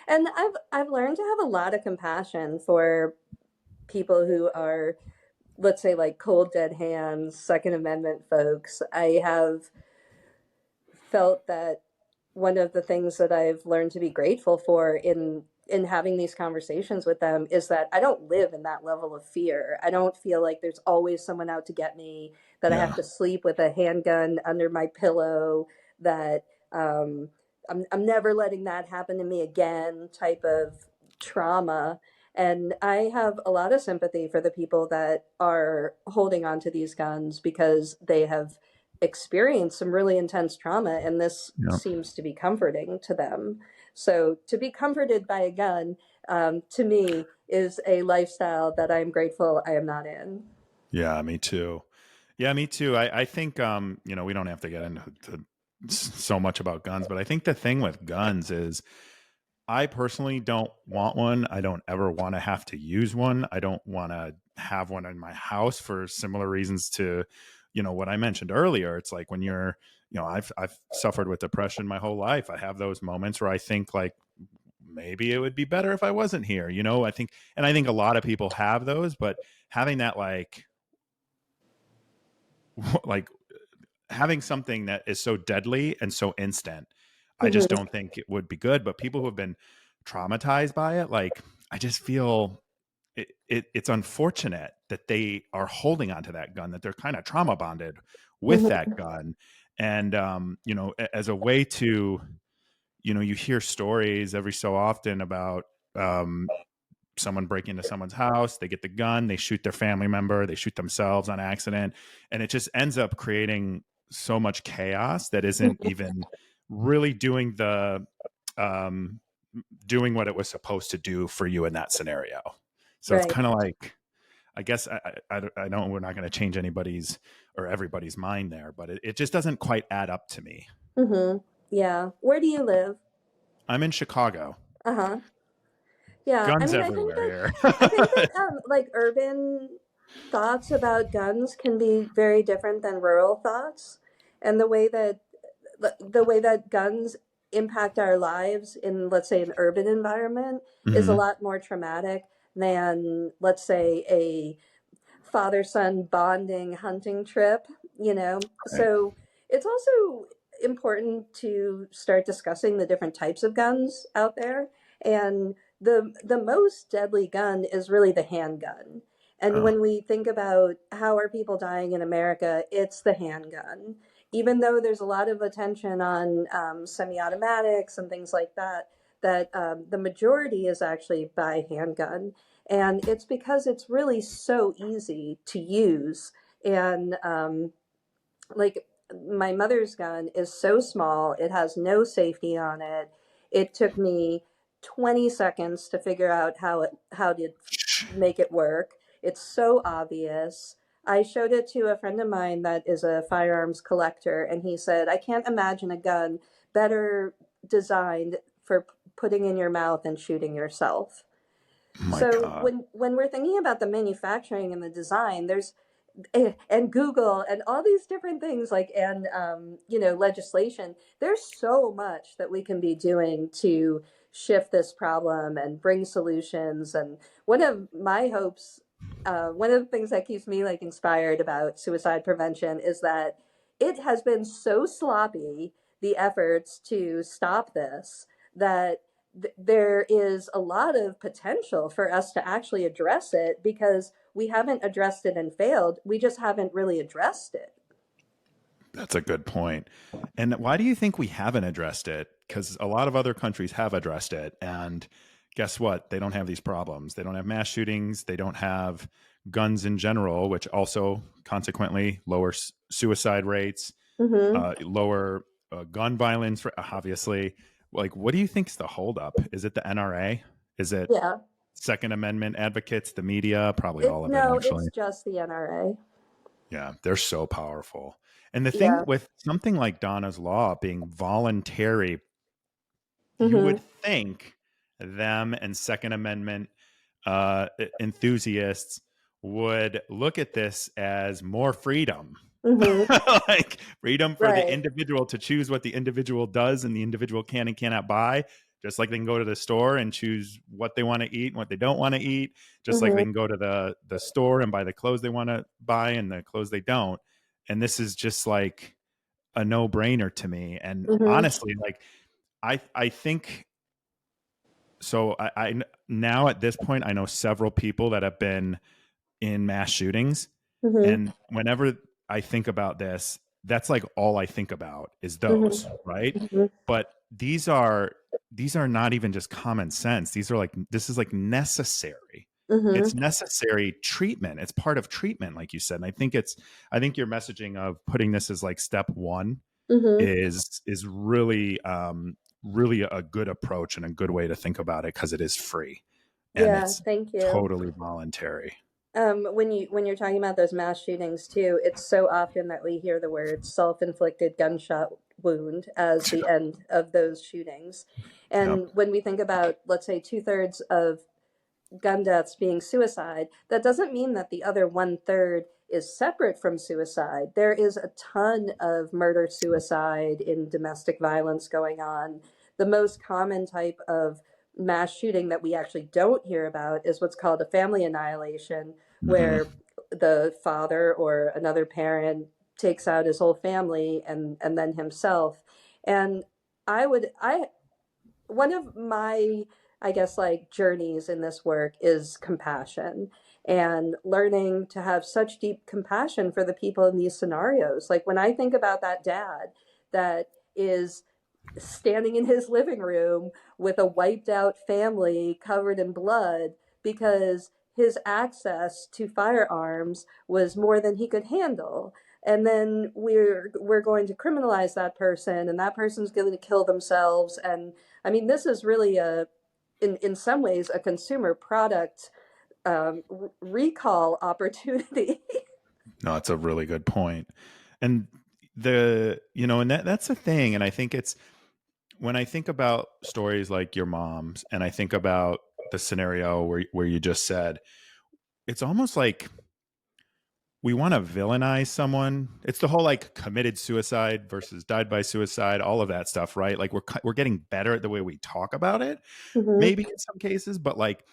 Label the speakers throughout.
Speaker 1: And I've learned to have a lot of compassion for people who are, let's say, like cold dead hands, Second Amendment folks. I have felt that one of the things that I've learned to be grateful for in having these conversations with them is that I don't live in that level of fear. I don't feel like there's always someone out to get me, that I have
Speaker 2: Yeah.
Speaker 1: to sleep with a handgun under my pillow, that I'm never letting that happen to me again type of trauma. And I have a lot of sympathy for the people that are holding on to these guns because they have experienced some really intense trauma, and this
Speaker 2: Yeah.
Speaker 1: seems to be comforting to them. So to be comforted by a gun, to me, is a lifestyle that I'm grateful I am not in.
Speaker 2: Yeah, me too. Yeah, me too. I think we don't have to get into so much about guns, but I think the thing with guns is I personally don't want one. I don't ever want to have to use one. I don't want to have one in my house for similar reasons to, what I mentioned earlier. It's like when you're, I've suffered with depression my whole life. I have those moments where I think like maybe it would be better if I wasn't here. I think a lot of people have those, but having that like having something that is so deadly and so instant, I just
Speaker 1: Hmm.
Speaker 2: don't think it would be good. But people who have been traumatized by it, like I just feel it's unfortunate that they are holding onto that gun, that they're kind of trauma bonded with
Speaker 1: Hmm.
Speaker 2: that gun. And as a way to, you hear stories every so often about um, someone breaking into someone's house, they get the gun, they shoot their family member, they shoot themselves on accident, and it just ends up creating so much chaos that isn't even really um, doing what it was supposed to do for you in that scenario. So it's
Speaker 1: Right.
Speaker 2: kind of like, I guess I know we're not going to change anybody's or everybody's mind there, but it just doesn't quite add up to me.
Speaker 1: Hmm. Yeah. Where do you live?
Speaker 2: I'm in Chicago.
Speaker 1: Uh-huh. Yeah, I
Speaker 2: Guns
Speaker 1: mean,
Speaker 2: everywhere
Speaker 1: I
Speaker 2: here.
Speaker 1: think that like urban thoughts about guns can be very different than rural thoughts, and the way that guns impact our lives in, let's say, an urban environment is a
Speaker 2: Hmm.
Speaker 1: lot more traumatic than, let's say, a father son bonding hunting trip, you know?
Speaker 2: Right.
Speaker 1: So it's also important to start discussing the different types of guns out there. And the most deadly gun is really the handgun. And
Speaker 2: Oh,
Speaker 1: when we think about how are people dying in America, it's the handgun. Even though there's a lot of attention on semi-automatics and things like that, that the majority is actually by handgun, and it's because it's really so easy to use. And like my mother's gun is so small, it has no safety on it. It took me 20 seconds to figure out how to make it work. It's so obvious. I showed it to a friend of mine that is a firearms collector, and he said, I can't imagine a gun better designed for putting in your mouth and shooting yourself.
Speaker 2: my
Speaker 1: So
Speaker 2: God.
Speaker 1: when we're thinking about the manufacturing and the design, there's and Google and all these different things, like, and legislation. There's so much that we can be doing to shift this problem and bring solutions. And one of my hopes, one of the things that keeps me like inspired about suicide prevention is that it has been so sloppy, the efforts to stop this, that there is a lot of potential for us to actually address it, because we haven't addressed it and failed. We just haven't really addressed it.
Speaker 2: That's a good point. And why do you think we haven't addressed it? Because a lot of other countries have addressed it. And guess what? They don't have these problems. They don't have mass shootings. They don't have guns in general, which also consequently lower suicide rates,
Speaker 1: Hmm.
Speaker 2: lower gun violence, obviously. Like, what do you think's the holdup? Is it the NRA? Is it
Speaker 1: Yeah.
Speaker 2: Second Amendment advocates, the media? Probably all of it,
Speaker 1: No,
Speaker 2: actually.
Speaker 1: it's just the NRA.
Speaker 2: Yeah, they're so powerful. And the thing
Speaker 1: Yeah.
Speaker 2: with something like Donna's Law being voluntary, you
Speaker 1: Hmm.
Speaker 2: would think them and Second Amendment enthusiasts would look at this as more freedom.
Speaker 1: Hmm.
Speaker 2: Like freedom for the
Speaker 1: Right.
Speaker 2: individual to choose what the individual does and the individual can and cannot buy. just like they can go to the store and choose what they want to eat and what they don't want to eat, just like they
Speaker 1: Mhm.
Speaker 2: can go to the store and buy the clothes they want to buy and the clothes they don't. And this is just like a no-brainer to me. And
Speaker 1: Mhm.
Speaker 2: honestly, like I think so. I now at this point I know several people that have been in mass shootings,
Speaker 1: Mhm.
Speaker 2: and whenever I think about this, that's like all I think about is those,
Speaker 1: Mhm.
Speaker 2: right?
Speaker 1: Mhm.
Speaker 2: But these are not even just common sense. These are like this is like necessary. It's
Speaker 1: Mhm.
Speaker 2: necessary treatment. It's part of treatment, like you said. And I think your messaging of putting this as like step one
Speaker 1: Mhm.
Speaker 2: is really really a good approach and a good way to think about it because it is free and
Speaker 1: Yeah,
Speaker 2: it's
Speaker 1: thank you.
Speaker 2: totally voluntary.
Speaker 1: When you're talking about those mass shootings too, it's so often that we hear the word self-inflicted gunshot wound as the end of those shootings.
Speaker 2: Yep.
Speaker 1: And when we think about, let's say, two-thirds of gun deaths being suicide, that doesn't mean that the other one-third is separate from suicide. There is a ton of murder suicide in domestic violence going on. The most common type of mass shooting that we actually don't hear about is what's called a family annihilation,
Speaker 2: Mm-hmm.
Speaker 1: where the father or another parent takes out his whole family and then himself. And I one of my, I guess, like journeys in this work is compassion and learning to have such deep compassion for the people in these scenarios. Like when I think about that dad that is standing in his living room with a wiped out family covered in blood because his access to firearms was more than he could handle. And then we're going to criminalize that person, and that person's going to kill themselves. And I mean, this is really in some ways, a consumer product recall opportunity.
Speaker 2: No, it's a really good point. And and that's the thing. And I think it's when I think about stories like your mom's and I think about the scenario where you just said, it's almost like we want to villainize someone. It's the whole like committed suicide versus died by suicide, all of that stuff, right? Like we're getting better at the way we talk about it,
Speaker 1: Hmm.
Speaker 2: maybe in some cases, but like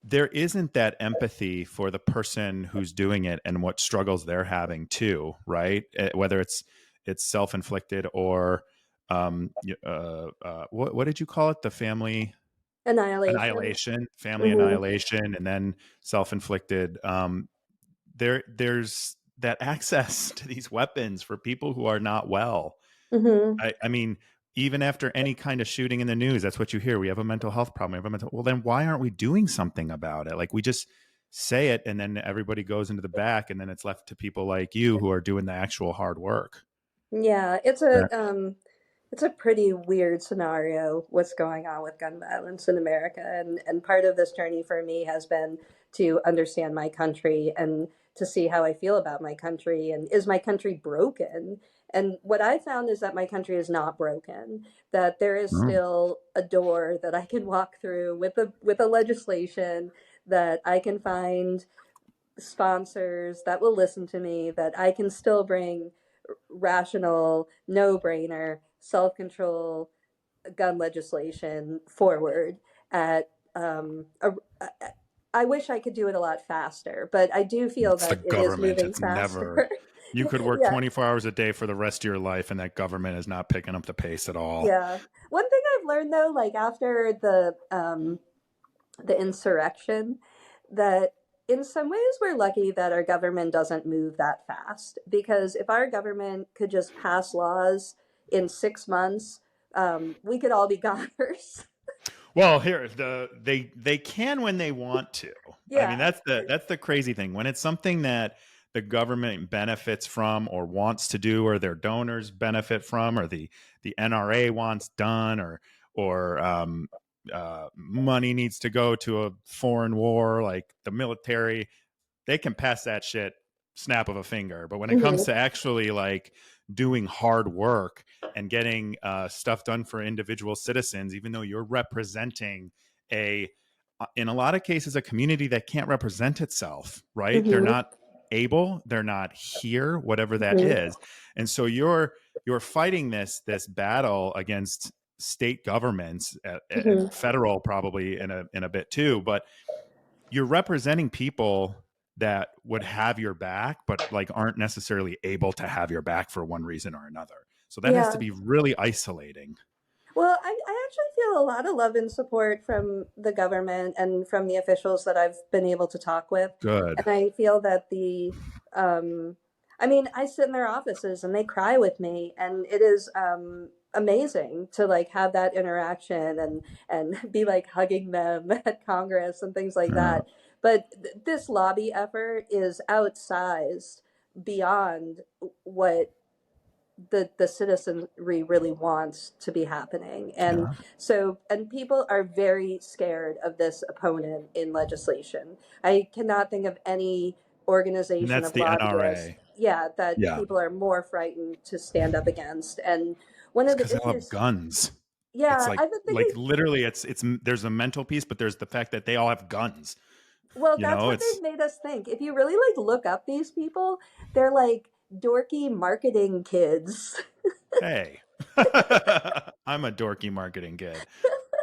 Speaker 2: there isn't that empathy for the person who's doing it and what struggles they're having too, right? Whether it's self-inflicted or what did you call it? The family
Speaker 1: Annihilation.
Speaker 2: annihilation, family
Speaker 1: Hmm.
Speaker 2: annihilation, and then self-inflicted. There's that access to these weapons for people who are not well.
Speaker 1: Hmm.
Speaker 2: I mean, even after any kind of shooting in the news, that's what you hear. We have a mental health problem. We have a mental. Well, then why aren't we doing something about it? Like we just say it, and then everybody goes into the back, and then it's left to people like you who are doing the actual hard work.
Speaker 1: Yeah,
Speaker 2: Yeah.
Speaker 1: it's a pretty weird scenario what's going on with gun violence in America, and part of this journey for me has been to understand my country and to see how I feel about my country and is my country broken? And what I found is that my country is not broken, that there is
Speaker 2: Mm.
Speaker 1: still a door that I can walk through with a legislation, that I can find sponsors that will listen to me, that I can still bring rational, no brainer, self control gun legislation forward at I wish I could do it a lot faster, but I do feel
Speaker 2: It's the
Speaker 1: that it is
Speaker 2: government.
Speaker 1: moving
Speaker 2: It's never.
Speaker 1: faster.
Speaker 2: You could work
Speaker 1: Yeah,
Speaker 2: 24 hours a day for the rest of your life, and that government is not picking up the pace at all.
Speaker 1: yeah. One thing I've learned though, like after the insurrection, that in some ways we're lucky that our government doesn't move that fast, because if our government could just pass laws in 6 months, we could all be goners.
Speaker 2: Well, here they can when they want to. I mean,
Speaker 1: Yeah.
Speaker 2: that's the crazy thing. When it's something that the government benefits from or wants to do, or their donors benefit from, or the NRA wants done, or money needs to go to a foreign war, like the military, they can pass that shit snap of a finger. But when it comes
Speaker 1: Hmm.
Speaker 2: to actually like doing hard work and getting stuff done for individual citizens, even though you're representing a in a lot of cases a community that can't represent itself, right? They're
Speaker 1: Hmm.
Speaker 2: not able, they're not here, whatever that
Speaker 1: Hmm.
Speaker 2: is. And so you're fighting this battle against state governments and
Speaker 1: Mhm.
Speaker 2: federal probably in a bit too, but you're representing people that would have your back, but like aren't necessarily able to have your back for one reason or another. So that has to
Speaker 1: Yeah.
Speaker 2: be really isolating.
Speaker 1: Well, I actually feel a lot of love and support from the government and from the officials that I've been able to talk with.
Speaker 2: Good.
Speaker 1: And I feel that um, I mean, I sit in their offices and they cry with me, and it is amazing to like have that interaction and be like hugging them at Congress and things like
Speaker 2: Uh,
Speaker 1: that. But this lobby effort is outsized beyond what the citizenry really wants to be happening. And
Speaker 2: yeah.
Speaker 1: so, and people are very scared of this opponent in legislation. I cannot think of any
Speaker 2: And
Speaker 1: organization
Speaker 2: that's
Speaker 1: of
Speaker 2: the
Speaker 1: lobbyists,
Speaker 2: NRA.
Speaker 1: yeah, that
Speaker 2: Yeah.
Speaker 1: people are more frightened to stand up against. And one
Speaker 2: It's
Speaker 1: of the
Speaker 2: because they love
Speaker 1: issues,
Speaker 2: guns. It's
Speaker 1: yeah, I've been
Speaker 2: like
Speaker 1: thinking,
Speaker 2: literally it's there's a mental piece, but there's the fact that they all have guns.
Speaker 1: well,
Speaker 2: You
Speaker 1: that's
Speaker 2: know,
Speaker 1: what
Speaker 2: it's
Speaker 1: they've made us think. If you really like look up these people, they're like dorky marketing kids.
Speaker 2: hey. I'm a dorky marketing kid.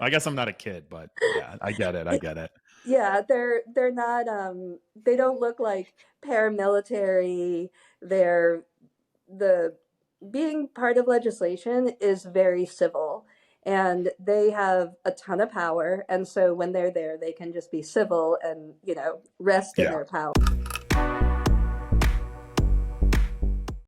Speaker 2: I guess I'm not a kid, but yeah, I get it. I get it.
Speaker 1: Yeah, they're not they don't look like paramilitary. They're the being part of legislation is very civil, and they have a ton of power, and so when they're there they can just be civil and, you know, rest in
Speaker 2: Yeah.
Speaker 1: their power.